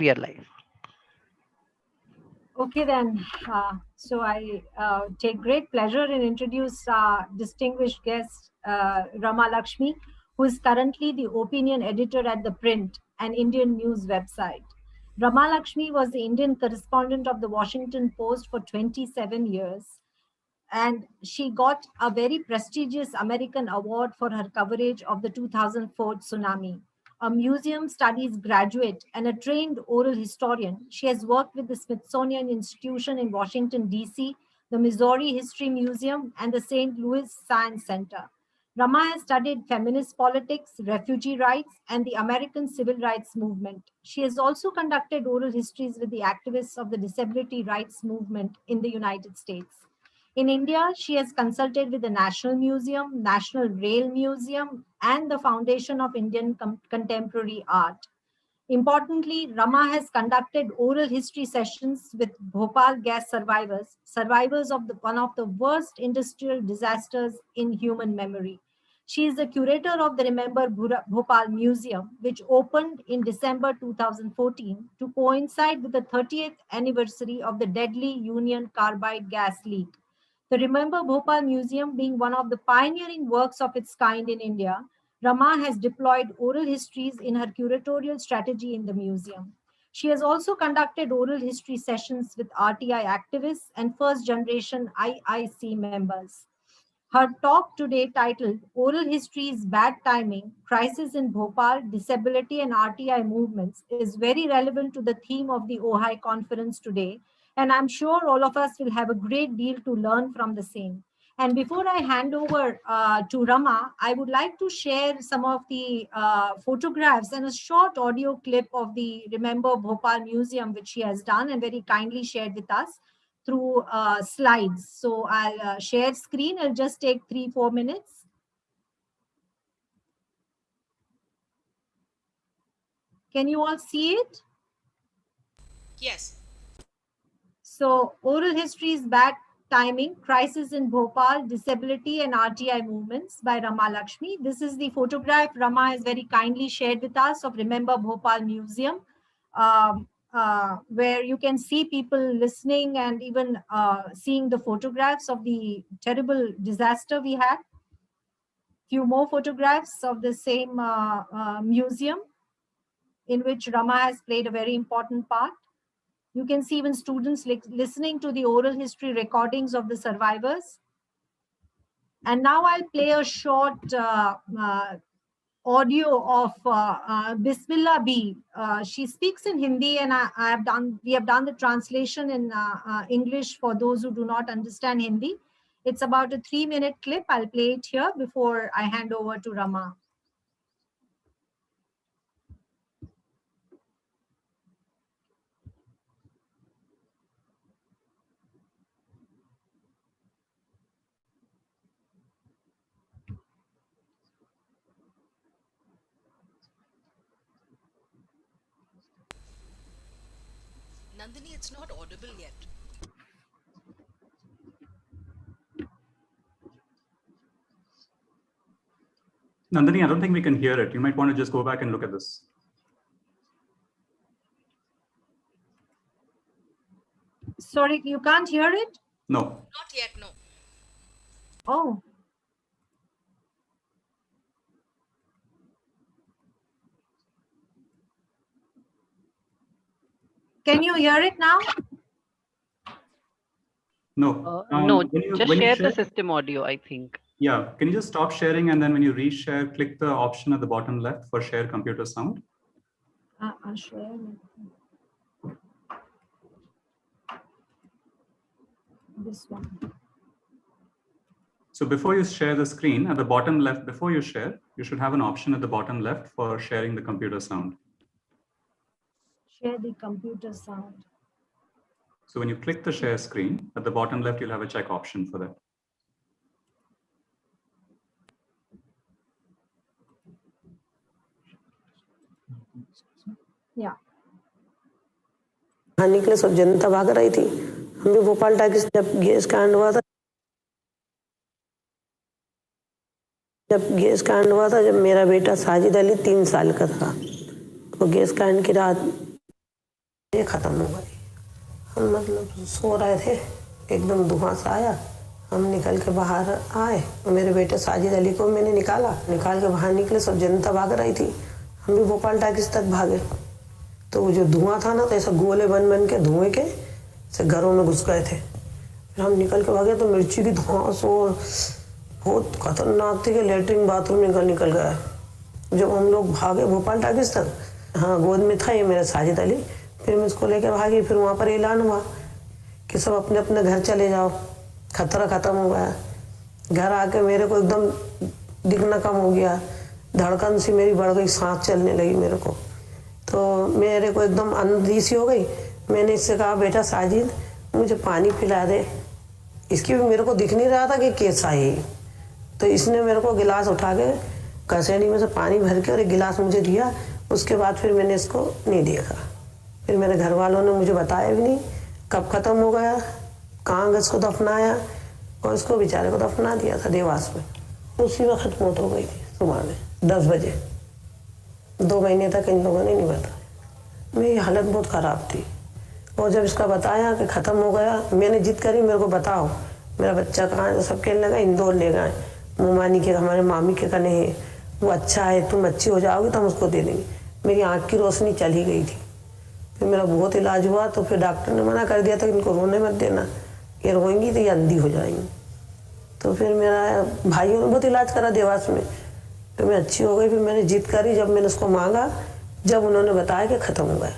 real life. Okay then, so I take great pleasure in introduce our distinguished guest, Rama Lakshmi, who is currently the opinion editor at The Print, an Indian news website. Rama Lakshmi was the Indian correspondent of the Washington Post for 27 years, and she got a very prestigious American award for her coverage of the 2004 tsunami. A museum studies graduate and a trained oral historian, she has worked with the Smithsonian Institution in Washington, D.C., the Missouri History Museum, and the St. Louis Science Center. Rama has studied feminist politics, refugee rights, and the American civil rights movement. She has also conducted oral histories with the activists of the disability rights movement in the United States. In India, she has consulted with the National Museum, National Rail Museum, and the Foundation of Indian Contemporary Art. Importantly, Rama has conducted oral history sessions with Bhopal gas survivors, survivors of one of the worst industrial disasters in human memory. She is the curator of the Remember Bhopal Museum, which opened in December 2014 to coincide with the 30th anniversary of the deadly Union Carbide gas leak. The Remember Bhopal Museum being one of the pioneering works of its kind in India, Rama has deployed oral histories in her curatorial strategy in the museum. She has also conducted oral history sessions with RTI activists and first-generation IIC members. Her talk today, titled Oral History's Bad Timing, Crisis in Bhopal, Disability and RTI Movements, is very relevant to the theme of the OHAI conference today, and I'm sure all of us will have a great deal to learn from the same. And before I hand over to Rama, I would like to share some of the photographs and a short audio clip of the Remember Bhopal Museum, which she has done and very kindly shared with us through slides. So I'll share screen. It'll just take 3-4 minutes. Can you all see it? Yes. So Oral History's Bad Timing, Crisis in Bhopal, Disability and RTI Movements by Rama Lakshmi. This is the photograph Rama has very kindly shared with us of Remember Bhopal Museum, where you can see people listening and even seeing the photographs of the terrible disaster we had. Few more photographs of the same museum in which Rama has played a very important part. You can see even students listening to the oral history recordings of the survivors. And now I'll play a short audio of Bismillah B. She speaks in Hindi, and we have done the translation in English for those who do not understand Hindi. It's about a 3-minute clip. I'll play it here before I hand over to Rama. Nandini, it's not audible yet. Nandini, I don't think we can hear it. You might want to just go back and look at this. Sorry, you can't hear it? No. Not yet, no. Oh. Can you hear it now? No. No, just share the system audio, I think. Yeah. Can you just stop sharing, and then when you reshare, click the option at the bottom left for share computer sound? I'll share. This one. So before you share the screen, at the bottom left, before you share, you should have an option at the bottom left for sharing the computer sound. Share the computer sound. So when you click the share screen, at the bottom left, you'll have a check option for that. Yeah. हानि के लिए सब जनता भाग रही थी। हम भी Bhopal times जब गैस कांड हुआ था जब मेरा बेटा साजिद अली 3 साल का था, तो गैस कांड की रात ये ख़त्म हो गई। हम मतलब सो रहे थे, एकदम धुआं सा आया, हम निकल के बाहर आए। मेरे बेटे साजिद अली को मैंने निकाल के बाहर निकले, सब जनता भाग रही थी, हम भी भोपाल टाकिस तक भागे। तो वो जो धुआं था ना, तो ऐसा गोले बन के धुएं के से घरों में घुस गए थे। फिर हम निकल के भागे तो मिर्ची की धुआं और बहुत खतरनाक थी कि लेटरिन बाथरूम निकल गया। जब हम लोग भागे भोपाल टाकिस तक, हाँ गोद में था ये मेरा साजिद अली, फिर मैं इसको लेके भागी। फिर वहाँ पर ऐलान हुआ कि सब अपने अपने घर चले जाओ, खतरा ख़त्म हो गया। घर आके मेरे को एकदम दिखना कम हो गया, धड़कन सी मेरी बढ़ गई, सांस चलने लगी मेरे को, तो मेरे को एकदम अंधी सी हो गई। मैंने इससे कहा, बेटा साजिद मुझे पानी पिला दे। इसकी भी मेरे को दिख नहीं रहा था कि कैसा है। तो इसने मेरे को गिलास उठा के कसेड़ी में से पानी भर के और एक गिलास मुझे दिया। उसके बाद फिर मैंने इसको नहीं देखा। फिर मेरे घर वालों ने मुझे बताया भी नहीं कब ख़त्म हो गया, कहाँ इसको दफनाया, और इसको बेचारे को दफना दिया था देवास में। उसी वक्त मौत हो गई थी सुबह में 10 बजे। 2 महीने तक इन लोगों ने नहीं बताया। मेरी हालत बहुत ख़राब थी। और जब इसका बताया कि ख़त्म हो गया, मैंने जिद करी मेरे को बताओ मेरा बच्चा कहाँ है। तो सब कहने लगा इंदौर ले गए, मुमानी के हमारे मामी के कने है, वो अच्छा है, तुम अच्छी हो जाओगी तो हम उसको दे देंगे। मेरी आँख की रोशनी चली गई थी। फिर मेरा बहुत इलाज हुआ, तो फिर डॉक्टर ने मना कर दिया था कि इनको रोने मत देना, ये रोएंगी तो ये अंधी हो जाएंगी। तो फिर मेरा भाइयों ने बहुत इलाज करा देवास में, फिर मैं अच्छी हो गई। फिर मैंने जिद करी, जब मैंने उसको मांगा, जब उन्होंने बताया कि ख़त्म हो गया,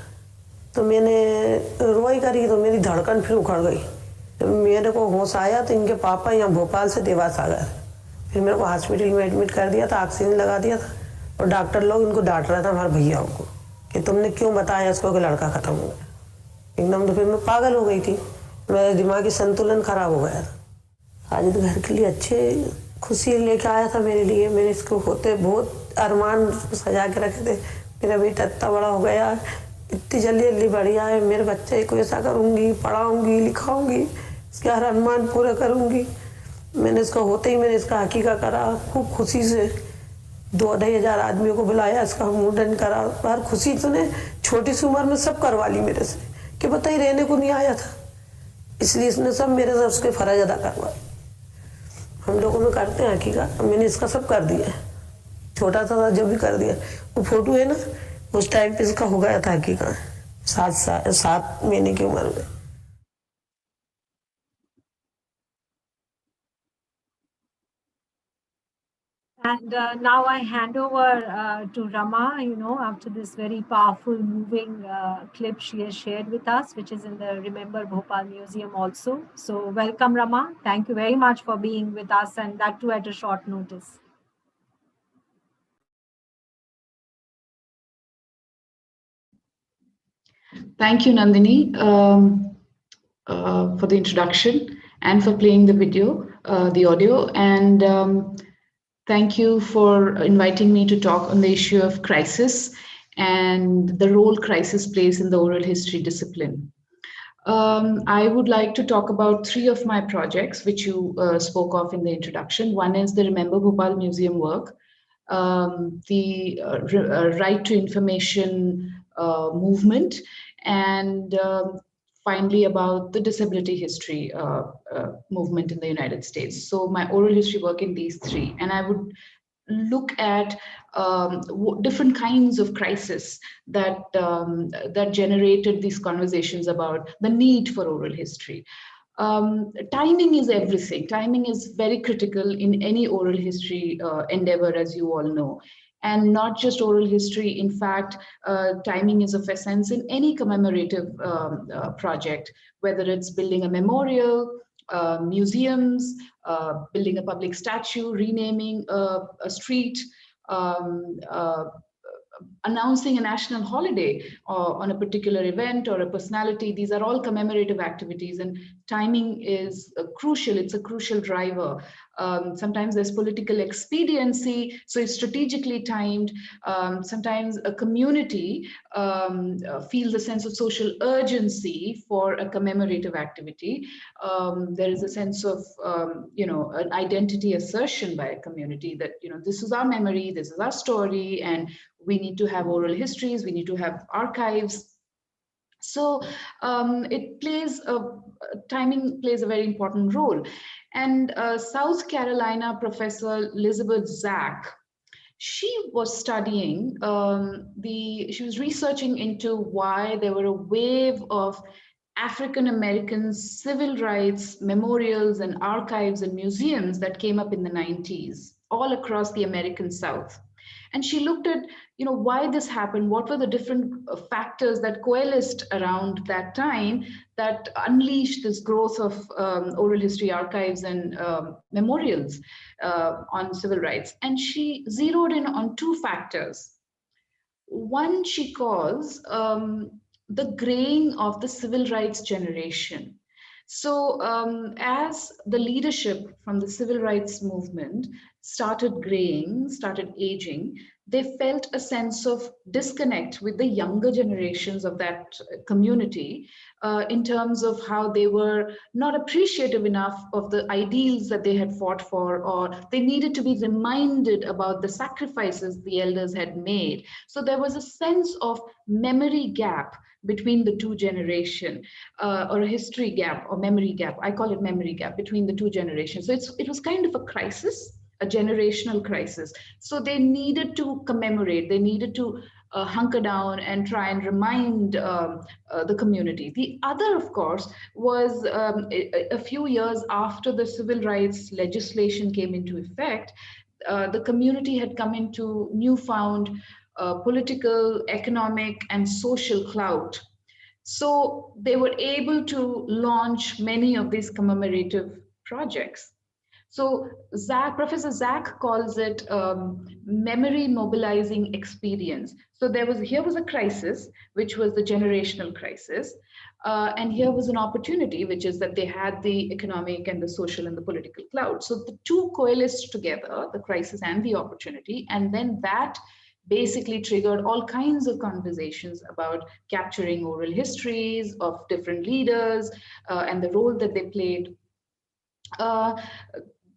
तो मैंने रोई करी, तो मेरी धड़कन फिर उखड़ गई। जब मेरे को होश आया तो इनके पापा यहाँ भोपाल से देवास आ गए। फिर मेरे को हॉस्पिटल में एडमिट कर दिया था, ऑक्सीजन लगा दिया था, और डॉक्टर लोग इनको डांट रहा था हमारे भैयाओं को कि तुमने क्यों बताया इसको कि लड़का ख़त्म हो गया। एकदम तो फिर मैं पागल हो गई थी, मेरा दिमागी संतुलन खराब हो गया था। आज तो घर के लिए अच्छे खुशी लेके आया था मेरे लिए। मैंने इसको होते बहुत अरमान सजा के रखे थे, मेरा बेटा इतना बड़ा हो गया, इतनी जल्दी बढ़िया है, मेरे बच्चे को ऐसा करूँगी, पढ़ाऊँगी, लिखाऊँगी, इसके हर अरमान पूरा करूँगी। मैंने इसका होते ही मैंने इसका हकीका करा, खूब खुशी से 2-2.5 हज़ार आदमियों को बुलाया, इसका मुंडन करा। हर खुशी से छोटी सी उम्र में सब करवा ली मेरे से, कि बताइए रहने को नहीं आया था, इसलिए इसने सब मेरे से उसके फर्ज अदा करवाए। हम लोगों में करते हैं हकीका, मैंने इसका सब कर दिया। छोटा था जब भी कर दिया। वो फोटो है ना, उस टाइम पे इसका हो गया था हकीका, 7 महीने की उम्र में। And now I hand over to Rama, after this very powerful, moving clip she has shared with us, which is in the Remember Bhopal Museum also. So welcome, Rama. Thank you very much for being with us, and that too at a short notice. Thank you, Nandini, for the introduction and for playing the video, the audio, and thank you for inviting me to talk on the issue of crisis and the role crisis plays in the oral history discipline. I would like to talk about 3 of my projects, which you spoke of in the introduction. One is the Remember Bhopal Museum work, the right to information movement, and finally about the disability history movement in the United States. So my oral history work in these 3, and I would look at different kinds of crisis that that generated these conversations about the need for oral history. Timing is everything. Timing is very critical in any oral history endeavor, as you all know. And not just oral history. In fact, timing is of essence in any commemorative project, whether it's building a memorial, museums, building a public statue, renaming a street, announcing a national holiday on a particular event or a personality. These are all commemorative activities, and timing is crucial. It's a crucial driver. Sometimes there's political expediency, so it's strategically timed. Sometimes a community feels a sense of social urgency for a commemorative activity. There is a sense of, an identity assertion by a community that, this is our memory, this is our story, and we need to have oral histories, we need to have archives. So timing plays a very important role. And South Carolina professor Elizabeth Zack, she was studying she was researching into why there were a wave of African American civil rights memorials and archives and museums that came up in the 90s all across the American South. And she looked at, why this happened, what were the different factors that coalesced around that time that unleashed this growth of oral history archives and memorials on civil rights. And she zeroed in on two factors. One she calls the graying of the civil rights generation. So as the leadership from the civil rights movement started graying, started aging, they felt a sense of disconnect with the younger generations of that community in terms of how they were not appreciative enough of the ideals that they had fought for, or they needed to be reminded about the sacrifices the elders had made. So there was a sense of memory gap between the two generations, or a history gap or memory gap. I call it memory gap between the two generations. So it was kind of a crisis, a generational crisis. So they needed to commemorate, they needed to hunker down and try and remind the community. The other, of course, was a few years after the civil rights legislation came into effect, the community had come into newfound political, economic, and social clout. So they were able to launch many of these commemorative projects. So Professor Zack calls it memory mobilizing experience. So here was a crisis, which was the generational crisis. And here was an opportunity, which is that they had the economic and the social and the political clout. So the two coalesced together, the crisis and the opportunity, and then that basically triggered all kinds of conversations about capturing oral histories of different leaders and the role that they played.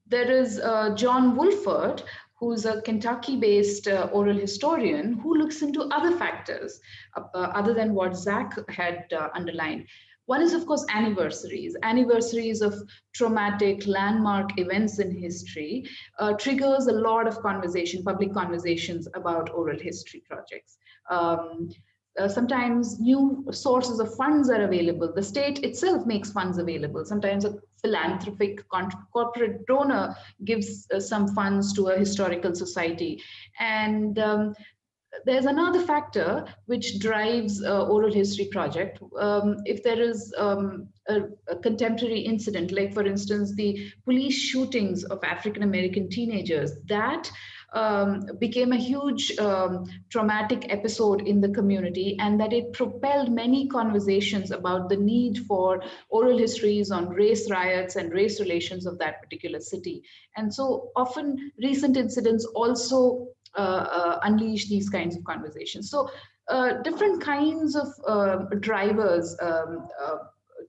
There is John Wolford, who's a Kentucky-based oral historian who looks into other factors other than what Zack had underlined. One is, of course, anniversaries of traumatic landmark events in history triggers a lot of conversation, public conversations about oral history projects. Sometimes new sources of funds are available. The state itself makes funds available. Sometimes a philanthropic corporate donor gives some funds to a historical society. And there's another factor which drives oral history project. If there is a contemporary incident, like for instance, the police shootings of African-American teenagers, that became a huge traumatic episode in the community, and that it propelled many conversations about the need for oral histories on race riots and race relations of that particular city. And so often recent incidents also unleash these kinds of conversations. So different kinds of drivers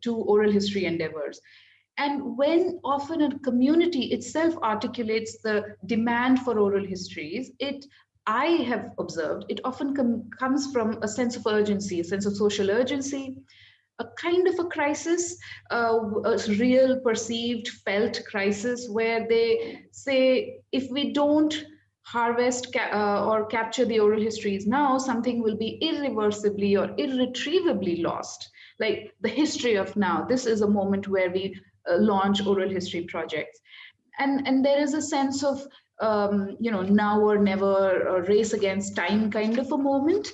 to oral history endeavors. And when often a community itself articulates the demand for oral histories, I have observed, it often comes from a sense of urgency, a sense of social urgency, a kind of a crisis, a real perceived felt crisis, where they say, if we don't harvest or capture the oral histories now, something will be irreversibly or irretrievably lost. Like the history of now, this is a moment where we launch oral history projects. And there is a sense of, now or never, a race against time kind of a moment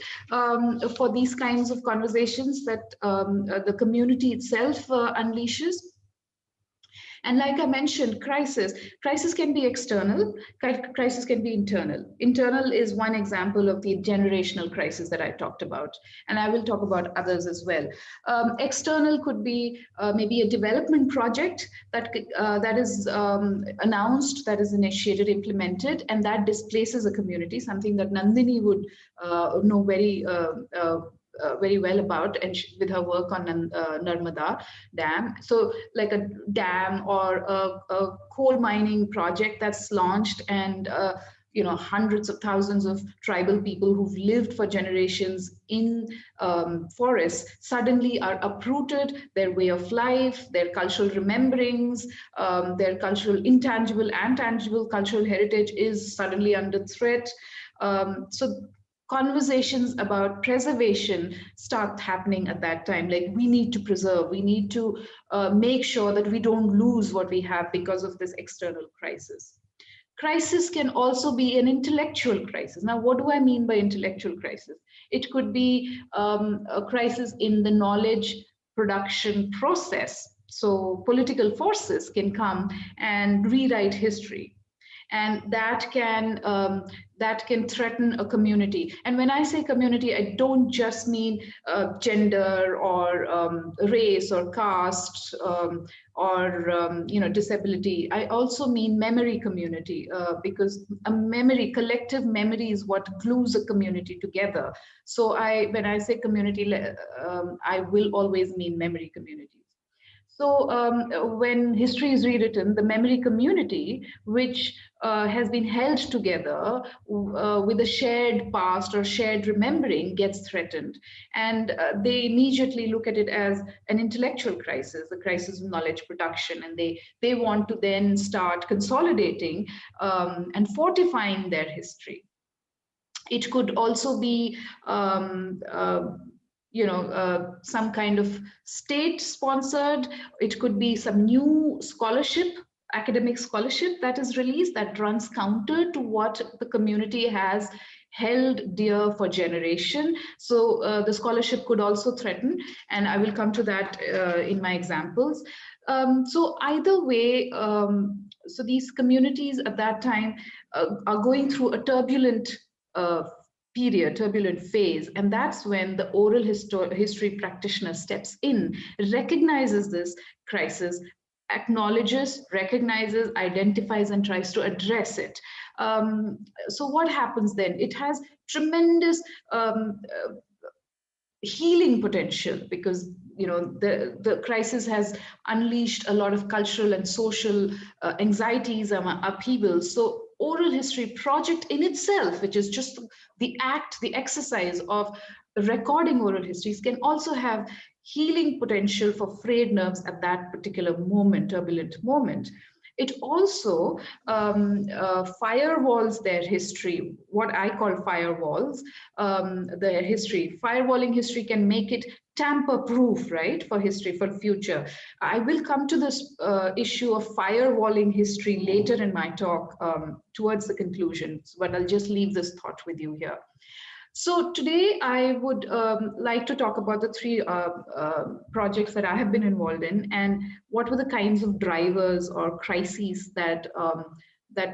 for these kinds of conversations that the community itself unleashes. And like I mentioned, crisis can be external, crisis can be internal. Internal is one example of the generational crisis that I talked about, and I will talk about others as well. External could be maybe a development project that is announced, that is initiated, implemented, and that displaces a community, something that Nandini would know very well about, and with her work on Narmada Dam. So like a dam or a coal mining project that's launched, and hundreds of thousands of tribal people who've lived for generations in forests suddenly are uprooted, their way of life, their cultural rememberings, their cultural intangible and tangible cultural heritage is suddenly under threat. So conversations about preservation start happening at that time. Like, we need to preserve, we need to make sure that we don't lose what we have because of this external crisis. Crisis can also be an intellectual crisis. Now, what do I mean by intellectual crisis? It could be a crisis in the knowledge production process. So political forces can come and rewrite history, and that can threaten a community. And when I say community, I don't just mean gender or race or caste or disability. I also mean memory community, because collective memory is what glues a community together. So when I say community, I will always mean memory communities. So when history is rewritten, the memory community, which has been held together with a shared past or shared remembering, gets threatened. And they immediately look at it as an intellectual crisis, a crisis of knowledge production. And they want to then start consolidating and fortifying their history. It could also be some kind of state-sponsored. It could be some new scholarship, academic scholarship that is released that runs counter to what the community has held dear for generation. So the scholarship could also threaten, and I will come to that in my examples. So either way, so these communities at that time are going through a turbulent turbulent phase, and that's when the oral history practitioner steps in, recognizes this crisis, acknowledges, recognizes, identifies, and tries to address it. So what happens then? It has tremendous healing potential, because the crisis has unleashed a lot of cultural and social anxieties and upheavals. So oral history project in itself, which is just the exercise of recording oral histories, can also have healing potential for frayed nerves at that particular moment, turbulent moment. It also firewalls their history, what I call firewalls, their history. Firewalling history can make it tamper-proof, right, for history, for future. I will come to this issue of firewalling history later in my talk towards the conclusion, but I'll just leave this thought with you here. So today I would like to talk about the three projects that I have been involved in, and what were the kinds of drivers or crises that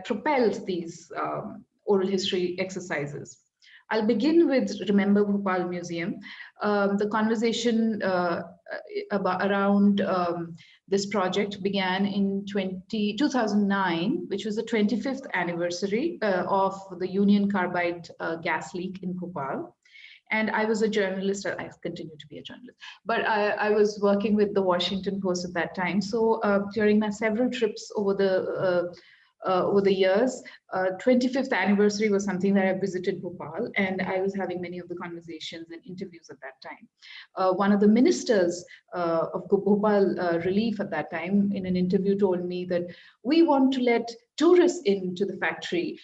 propelled these oral history exercises. I'll begin with Remember Bhopal Museum. The conversation around this project began in 2009, which was the 25th anniversary of the Union Carbide gas leak in Bhopal. And I was a journalist. I continue to be a journalist, but I was working with the Washington Post at that time. So during my several trips over the years, 25th anniversary was something that I visited Bhopal, and I was having many of the conversations and interviews at that time. One of the ministers of Bhopal Relief at that time, in an interview, told me that we want to let tourists into the factory.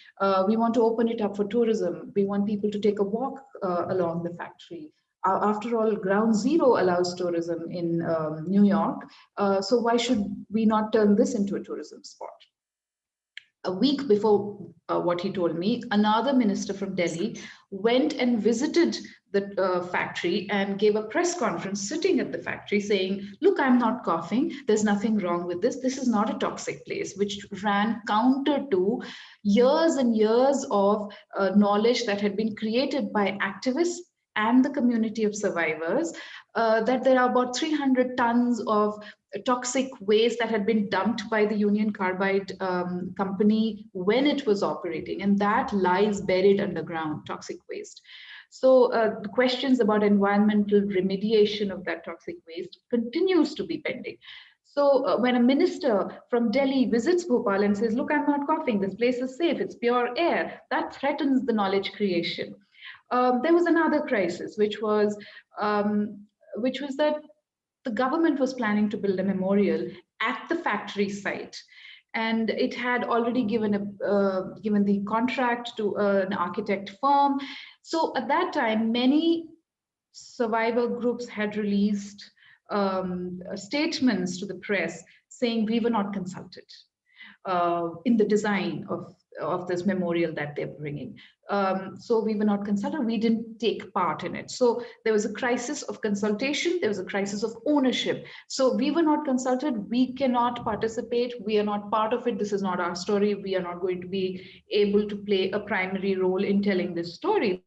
We want to open it up for tourism. We want people to take a walk along the factory. After all, Ground Zero allows tourism in New York. So why should we not turn this into a tourism spot? A week before what he told me, another minister from Delhi went and visited the factory and gave a press conference sitting at the factory saying, look, I'm not coughing. There's nothing wrong with this. This is not a toxic place, which ran counter to years and years of knowledge that had been created by activists and the community of survivors, that there are about 300 tons of toxic waste that had been dumped by the Union Carbide company when it was operating, and that lies buried underground, toxic waste. So the questions about environmental remediation of that toxic waste continues to be pending. So when a minister from Delhi visits Bhopal and says, look, I'm not coughing, this place is safe, it's pure air, that threatens the knowledge creation. There was another crisis, which was that the government was planning to build a memorial at the factory site. And it had already given the contract to an architect firm. So at that time, many survivor groups had released statements to the press saying we were not consulted in the design of this memorial that they're bringing. So we were not consulted, we didn't take part in it. So there was a crisis of consultation, there was a crisis of ownership. So we were not consulted, we cannot participate, we are not part of it, this is not our story, we are not going to be able to play a primary role in telling this story.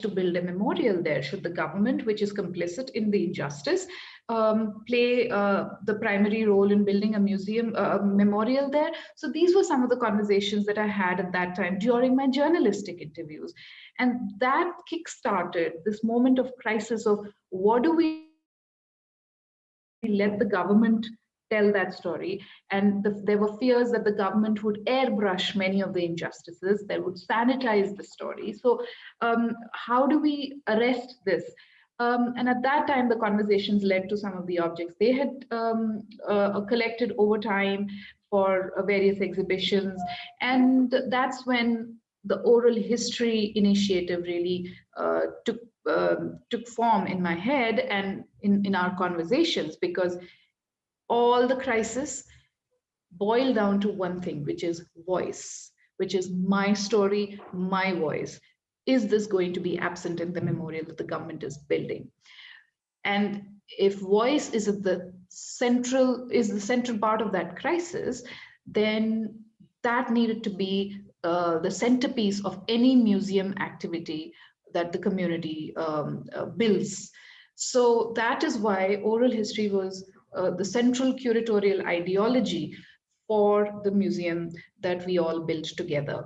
To build a memorial there? Should the government, which is complicit in the injustice, play the primary role in building a museum, memorial there? So these were some of the conversations that I had at that time during my journalistic interviews. And that kick-started this moment of crisis of what do we let the government tell that story. And there were fears that the government would airbrush many of the injustices, they would sanitize the story. So how do we arrest this? And at that time, the conversations led to some of the objects they had collected over time for various exhibitions. And that's when the oral history initiative really took form in my head and in our conversations, because all the crises boil down to one thing, which is voice, which is my story, my voice. Is this going to be absent in the memorial that the government is building? And if voice is the central part of that crisis, then that needed to be the centerpiece of any museum activity that the community builds. So that is why oral history was the central curatorial ideology for the museum that we all built together.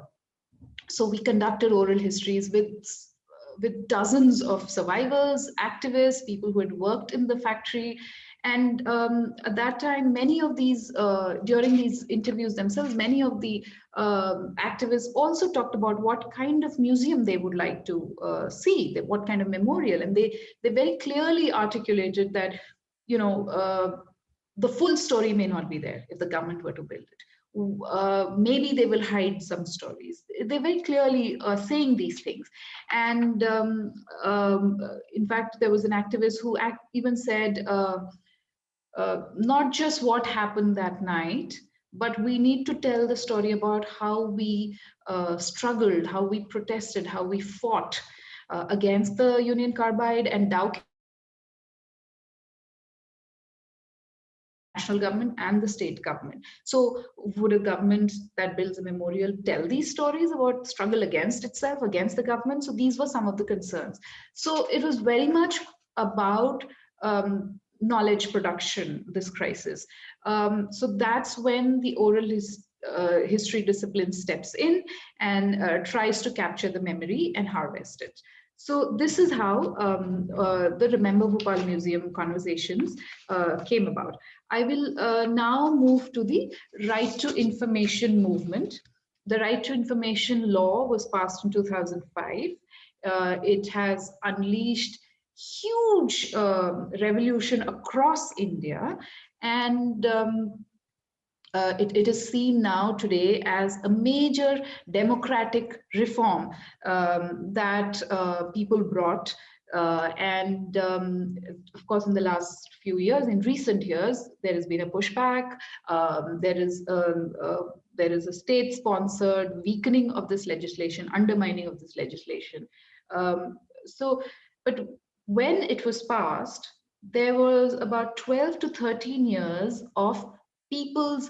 So we conducted oral histories with dozens of survivors, activists, people who had worked in the factory. And at that time, many of these, during these interviews themselves, many of the activists also talked about what kind of museum they would like to see, what kind of memorial. And they very clearly articulated that, you know, the full story may not be there if the government were to build it. Maybe they will hide some stories. They're very clearly saying these things. And in fact, there was an activist who even said, not just what happened that night, but we need to tell the story about how we struggled, how we protested, how we fought against the Union Carbide and Dow national government and the state government. So would a government that builds a memorial tell these stories about struggle against itself, against the government? So these were some of the concerns. So it was very much about knowledge production, this crisis. So that's when the oral history discipline steps in and tries to capture the memory and harvest it. So this is how the Remember Bhopal Museum conversations came about. I will now move to the Right to Information movement. The Right to Information law was passed in 2005. It has unleashed huge revolution across India, and it is seen now today as a major democratic reform that people brought. And of course, in the last few years, in recent years, there has been a pushback. There is a state-sponsored weakening of this legislation, undermining of this legislation. But when it was passed, there was about 12 to 13 years of people's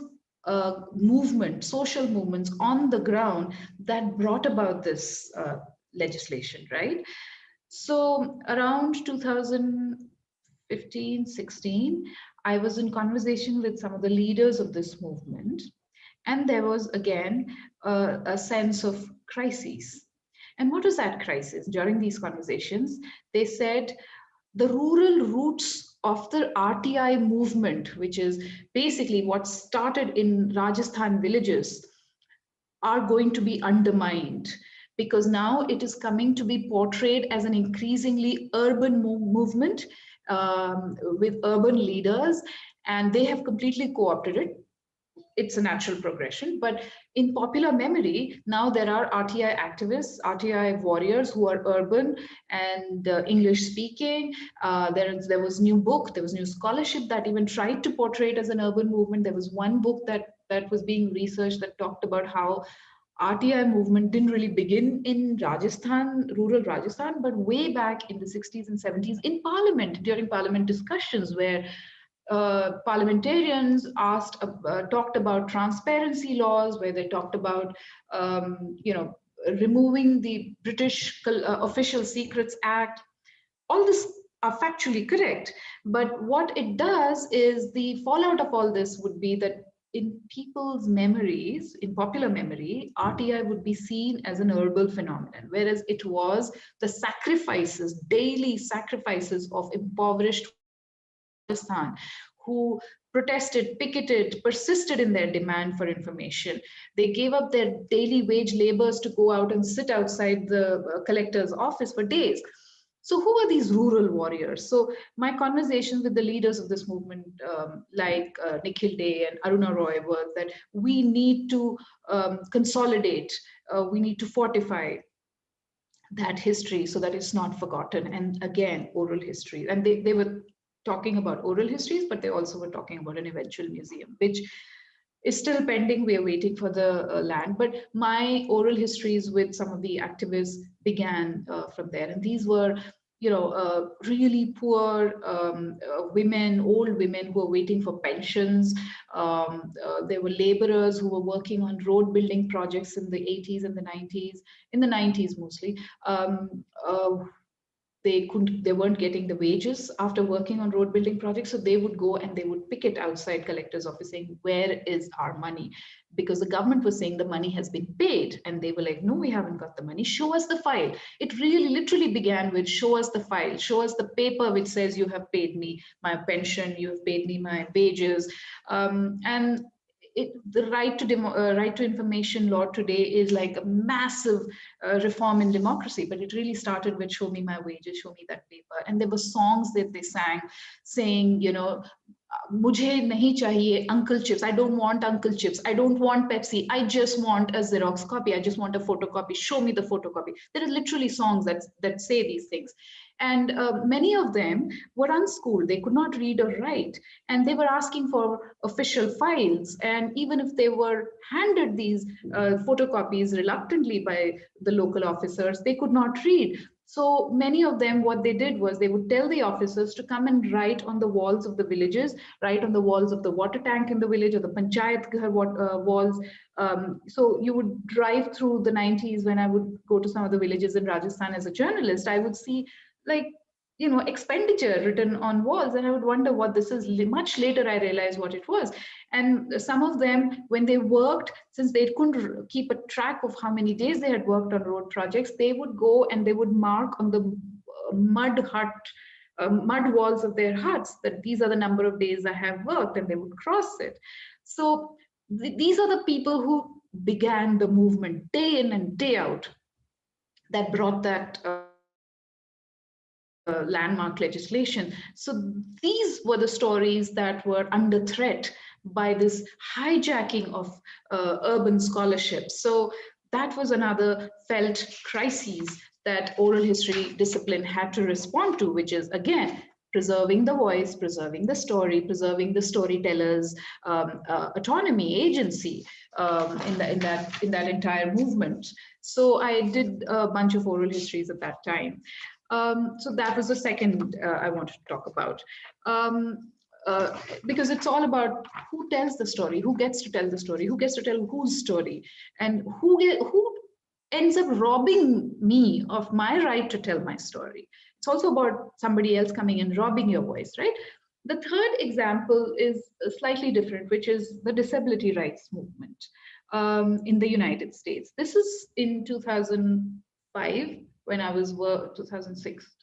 movement, social movements on the ground that brought about this legislation, right? So around 2015, 16, I was in conversation with some of the leaders of this movement, and there was again a sense of crises. And what was that crisis? During these conversations, they said the rural roots of the RTI movement, which is basically what started in Rajasthan villages, are going to be undermined, because now it is coming to be portrayed as an increasingly urban movement with urban leaders, and they have completely co-opted it. It's a natural progression, but in popular memory, now there are RTI activists, RTI warriors who are urban and English speaking. There was new book, there was new scholarship that even tried to portray it as an urban movement. There was one book that was being researched that talked about how RTI movement didn't really begin in Rajasthan, rural Rajasthan, but way back in the 60s and 70s in parliament, during parliament discussions where parliamentarians talked about transparency laws, where they talked about, removing the British Official Secrets Act. All this are factually correct, but what it does is the fallout of all this would be that in people's memories, in popular memory, RTI would be seen as an urban phenomenon, whereas it was the sacrifices, daily sacrifices of impoverished Pakistan, who protested, picketed, persisted in their demand for information. They gave up their daily wage labors to go out and sit outside the collector's office for days. So who are these rural warriors? So my conversation with the leaders of this movement, like Nikhil Dey and Aruna Roy, was that we need to consolidate, we need to fortify that history so that it's not forgotten. And again, oral history. And they were talking about oral histories, but they also were talking about an eventual museum, which is still pending. We are waiting for the land. But my oral histories with some of the activists began from there. And these were, really poor women, old women who were waiting for pensions. There were laborers who were working on road building projects in the 80s and the 90s, in the 90s mostly. They weren't getting the wages after working on road building projects, so they would go and they would picket outside collector's office saying, where is our money? Because the government was saying the money has been paid, and they were like, no, we haven't got the money, show us the file. It really literally began with, show us the file, show us the paper which says you have paid me my pension, you have paid me my wages. And the right to information law today is like a massive reform in democracy, but it really started with show me my wages, show me that paper. And there were songs that they sang saying, mujhe nahi chahiye Uncle Chips, I don't want Uncle Chips, I don't want Pepsi, I just want a Xerox copy, I just want a photocopy, show me the photocopy. There are literally songs that say these things. And many of them were unschooled. They could not read or write. And they were asking for official files. And even if they were handed these photocopies reluctantly by the local officers, they could not read. So many of them, what they did was they would tell the officers to come and write on the walls of the villages, write on the walls of the water tank in the village or the panchayat walls. So you would drive through the 90s when I would go to some of the villages in Rajasthan as a journalist, I would see expenditure written on walls, and I would wonder what this is. Much later I realized what it was. And some of them, when they worked, since they couldn't keep a track of how many days they had worked on road projects, they would go and they would mark on the mud walls of their huts that these are the number of days I have worked, and they would cross it. So these are the people who began the movement day in and day out that brought that landmark legislation. So these were the stories that were under threat by this hijacking of urban scholarship. So that was another felt crisis that oral history discipline had to respond to, which is, again, preserving the voice, preserving the story, preserving the storyteller's autonomy, agency in that entire movement. So I did a bunch of oral histories at that time. So that was the second I wanted to talk about. Because it's all about who tells the story, who gets to tell the story, who gets to tell whose story, and who ends up robbing me of my right to tell my story. It's also about somebody else coming and robbing your voice, right? The third example is slightly different, which is the disability rights movement in the United States. This is in 2000. when I was 2006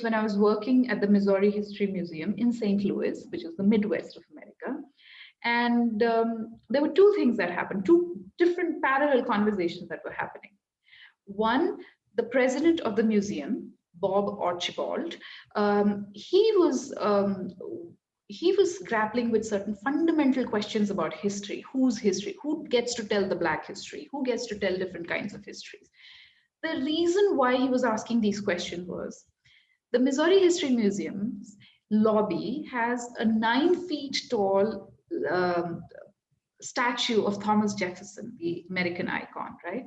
when I was working at the Missouri History Museum in St. Louis, which is the Midwest of America. And there were two things that happened, two different parallel conversations that were happening. One, the president of the museum, Bob Archibald, he was grappling with certain fundamental questions about history. Whose history? Who gets to tell the Black history? Who gets to tell different kinds of histories? The reason why he was asking these questions was the Missouri History Museum's lobby has a 9 feet tall statue of Thomas Jefferson, the American icon, right?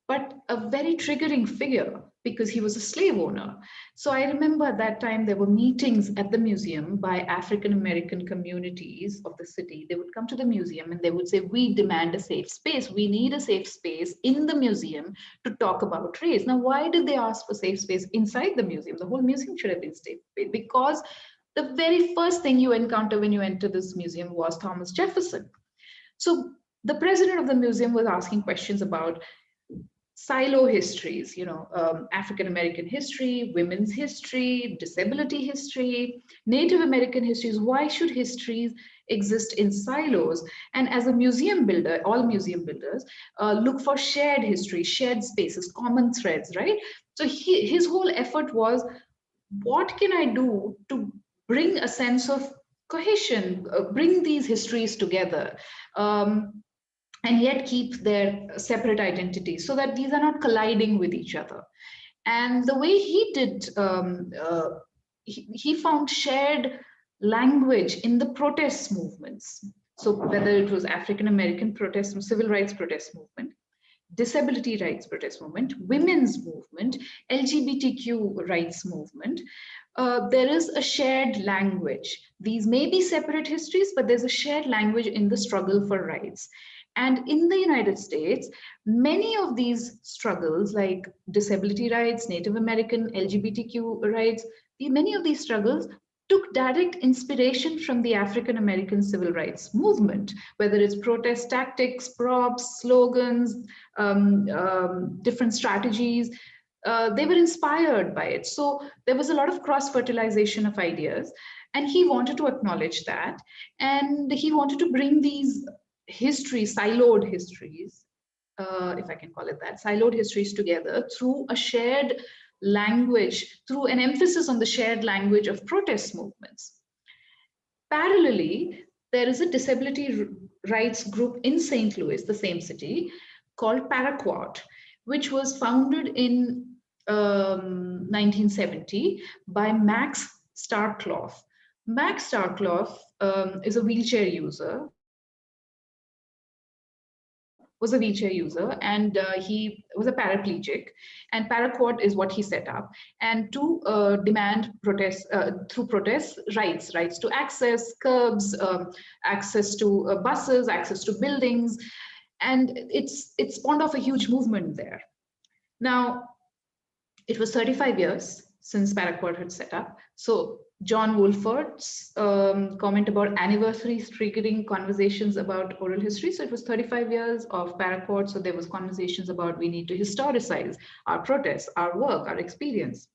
But a very triggering figure because he was a slave owner. So I remember at that time there were meetings at the museum by African-American communities of the city. They would come to the museum and they would say, we demand a safe space. We need a safe space in the museum to talk about race. Now, why did they ask for safe space inside the museum? The whole museum should have been safe because the very first thing you encounter when you enter this museum was Thomas Jefferson. So the president of the museum was asking questions about silo histories, African-American history, women's history, disability history, Native American histories. Why should histories exist in silos? And as a museum builder, all museum builders look for shared history, shared spaces, common threads, right? So his whole effort was, what can I do to bring a sense of cohesion, bring these histories together? And yet keep their separate identities so that these are not colliding with each other. And the way he did, he found shared language in the protest movements. So whether it was African-American protest, civil rights protest movement, disability rights protest movement, women's movement, LGBTQ rights movement, there is a shared language. These may be separate histories, but there's a shared language in the struggle for rights. And in the United States, many of these struggles like disability rights, Native American, LGBTQ rights, many of these struggles took direct inspiration from the African-American civil rights movement, whether it's protest tactics, props, slogans, different strategies. They were inspired by it. So there was a lot of cross-fertilization of ideas, and he wanted to acknowledge that. And he wanted to bring these histories, siloed histories, if I can call it that, siloed histories together through a shared language, through an emphasis on the shared language of protest movements. Parallelly, there is a disability rights group in St. Louis, the same city, called Paraquat, which was founded in 1970 by Max Starkloff. Max Starkloff is a wheelchair user, and he was a paraplegic, and Paraquat is what he set up, and to demand protest through protests rights to access curbs, access to buses, access to buildings, and it spawned off a huge movement there. Now, it was 35 years since Paraquat had set up. So John Wolford's comment about anniversaries triggering conversations about oral history. So it was 35 years of Paraquat. So there was conversations about we need to historicize our protests, our work, our experience.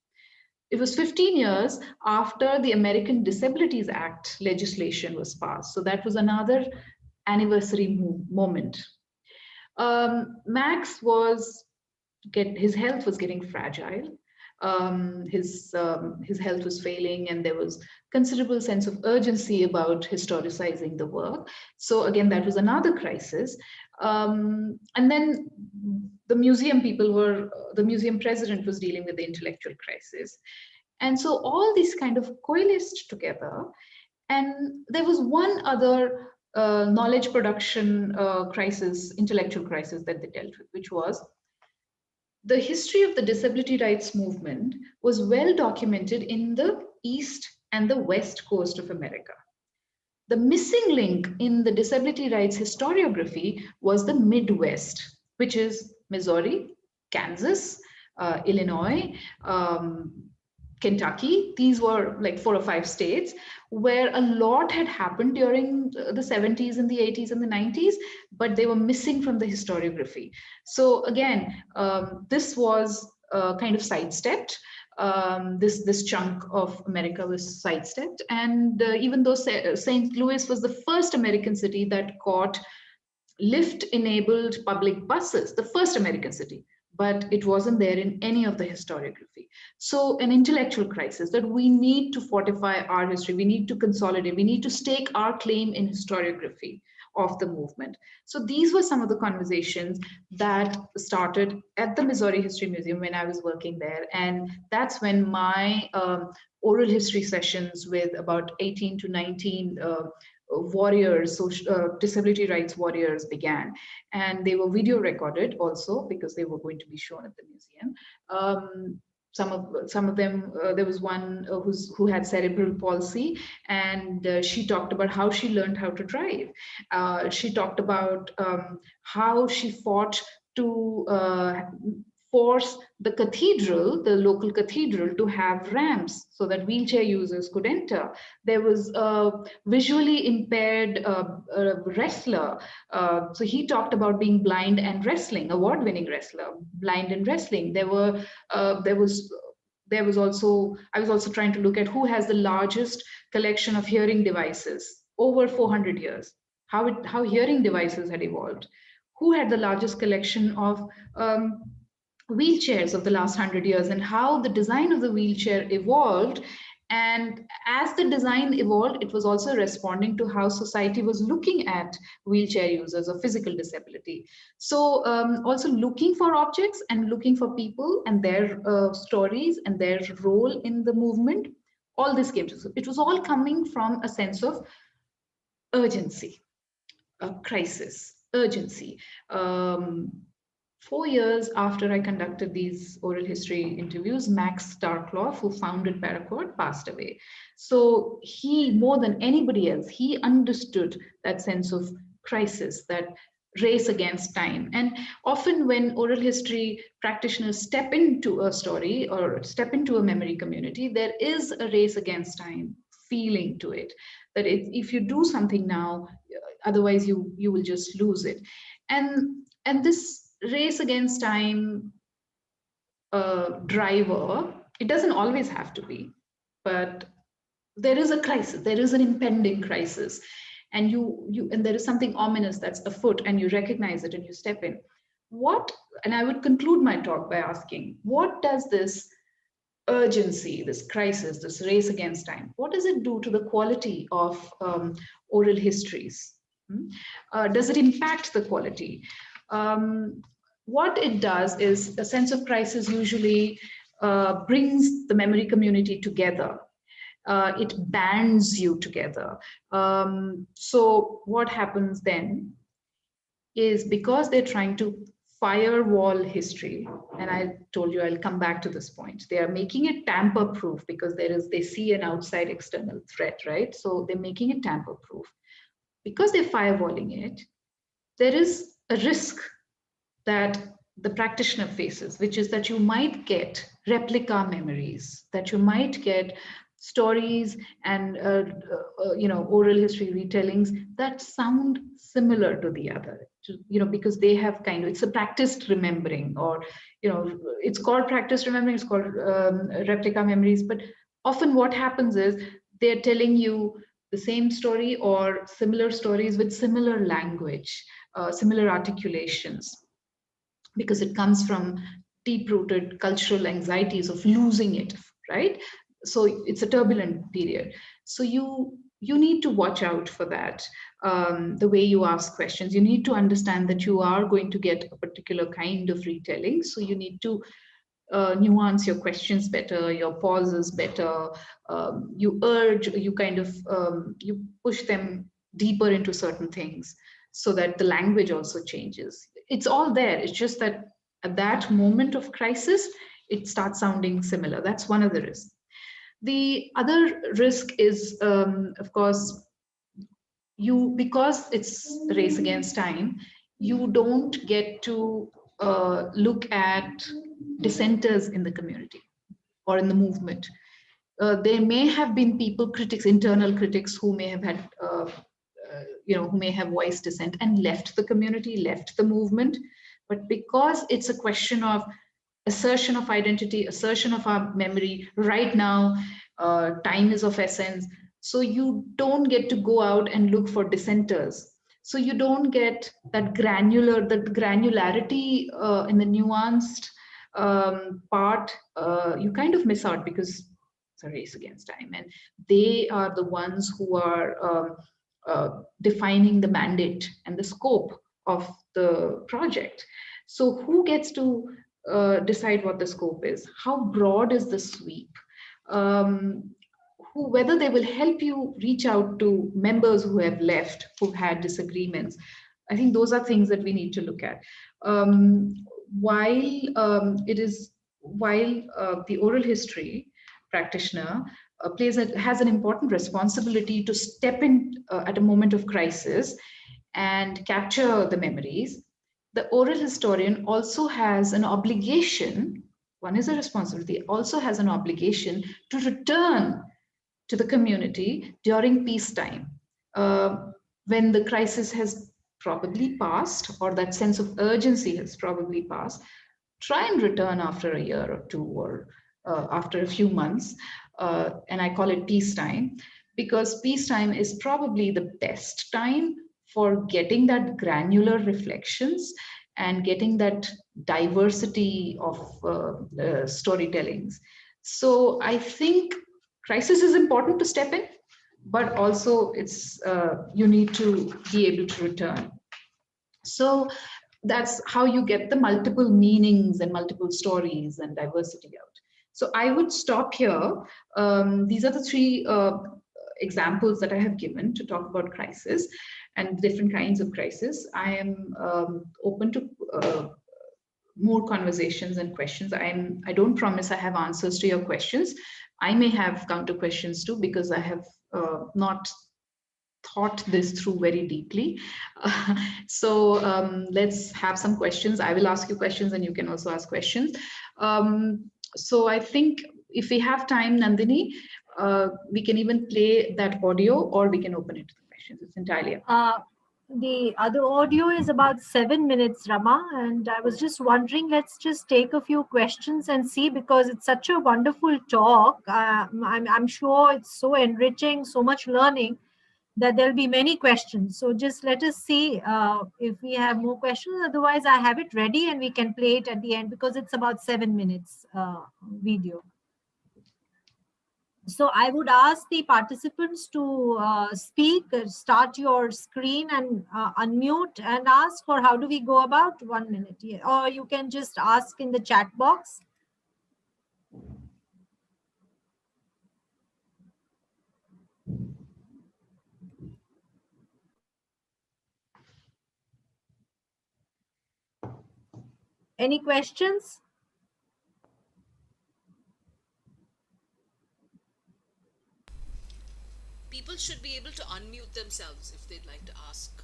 It was 15 years after the American Disabilities Act legislation was passed. So that was another anniversary moment. Max his health was getting fragile. His health was failing, and there was considerable sense of urgency about historicizing the work. So again, that was another crisis. And then the museum the museum president was dealing with the intellectual crisis. And so all these kind of coalesced together. And there was one other knowledge production crisis, intellectual crisis that they dealt with, which was the history of the disability rights movement was well documented in the East and the West Coast of America. The missing link in the disability rights historiography was the Midwest, which is Missouri, Kansas, Illinois, Kentucky. These were like 4 or 5 states where a lot had happened during the 70s and the 80s and the 90s, but they were missing from the historiography. So again, this was kind of sidestepped. This chunk of America was sidestepped. And even though St. Louis was the first American city that got lift-enabled public buses, the first American city, but it wasn't there in any of the historiography. So an intellectual crisis that we need to fortify our history, we need to consolidate, we need to stake our claim in historiography of the movement. So these were some of the conversations that started at the Missouri History Museum when I was working there. And that's when my oral history sessions with about 18 to 19 warriors, disability rights warriors began, and they were video recorded also because they were going to be shown at the museum. Some of them, there was one who had cerebral palsy, and she talked about how she learned how to drive. She talked about how she fought to force the cathedral, the local cathedral, to have ramps so that wheelchair users could enter. There was a visually impaired wrestler. So he talked about being blind and wrestling, award-winning wrestler, blind and wrestling. There was also, I was also trying to look at who has the largest collection of hearing devices over 400 years, how hearing devices had evolved, who had the largest collection of wheelchairs of the last 100 years, and how the design of the wheelchair evolved. And as the design evolved, it was also responding to how society was looking at wheelchair users of physical disability. So also looking for objects and looking for people and their stories and their role in the movement, all this came to, it was all coming from a sense of urgency, a crisis, urgency. 4 years after I conducted these oral history interviews, Max Starkloff, who founded Paracord, passed away. So he, more than anybody else, he understood that sense of crisis, that race against time. And often when oral history practitioners step into a story or step into a memory community, there is a race against time feeling to it, that if you do something now, otherwise you will just lose it. And this race against time driver, it doesn't always have to be, but there is a crisis, there is an impending crisis, and and there is something ominous that's afoot, and you recognize it and you step in. And I would conclude my talk by asking, what does this urgency, this crisis, this race against time, what does it do to the quality of oral histories? Does it impact the quality? What it does is, a sense of crisis usually brings the memory community together. It bands you together. So what happens then is, because they're trying to firewall history, and I told you I'll come back to this point, they are making it tamper-proof because they see an outside external threat, right? So they're making it tamper-proof. Because they're firewalling it, there is a risk that the practitioner faces, which is that you might get replica memories, that you might get stories and oral history retellings that sound similar to the other, because they have it's a practiced remembering, or it's called practiced remembering, it's called replica memories. But often what happens is they're telling you the same story or similar stories with similar language, similar articulations, because it comes from deep-rooted cultural anxieties of losing it, right? So it's a turbulent period. So you need to watch out for that. The way you ask questions, you need to understand that you are going to get a particular kind of retelling. So you need to nuance your questions better, your pauses better. You push them deeper into certain things so that the language also changes. It's all there. It's just that at that moment of crisis, it starts sounding similar. That's one of the risks. The other risk is, of course, because it's a race against time, you don't get to look at dissenters in the community or in the movement. there may have been people, critics, internal critics, who may have had, who may have voiced dissent and left the community, left the movement. But because it's a question of assertion of identity, assertion of our memory right now, time is of essence. So you don't get to go out and look for dissenters. So you don't get that granularity in the nuanced part. You kind of miss out because it's a race against time, and they are the ones who are defining the mandate and the scope of the project. So who gets to decide what the scope is? How broad is the sweep? Whether they will help you reach out to members who have left, who've had disagreements. I think those are things that we need to look at. While the oral history practitioner has an important responsibility to step in at a moment of crisis and capture the memories, the oral historian also has an obligation. One is a responsibility, also has an obligation to return to the community during peacetime, when the crisis has probably passed, or that sense of urgency has probably passed. Try and return after a year or two, or after a few months, and I call it peacetime, because peacetime is probably the best time for getting that granular reflections and getting that diversity of storytellings. So I think crisis is important to step in, but also it's you need to be able to return. So that's how you get the multiple meanings and multiple stories and diversity out. So I would stop here. These are the three examples that I have given to talk about crisis and different kinds of crisis. I am open to more conversations and questions. I don't promise I have answers to your questions. I may have counter questions too, because I have not thought this through very deeply. So let's have some questions. I will ask you questions and you can also ask questions. So I think if we have time, Nandini, we can even play that audio, or we can open it to the questions. It's entirely up. The other audio is about 7 minutes, Rama, and I was just wondering, let's just take a few questions and see, because it's such a wonderful talk. I'm sure it's so enriching, so much learning, that there'll be many questions. So just let us see if we have more questions. Otherwise, I have it ready and we can play it at the end, because it's about 7 minutes video. So I would ask the participants to speak, start your screen and unmute and ask, or how do we go about? 1 minute, yeah. Or you can just ask in the chat box. Any questions? People should be able to unmute themselves if they'd like to ask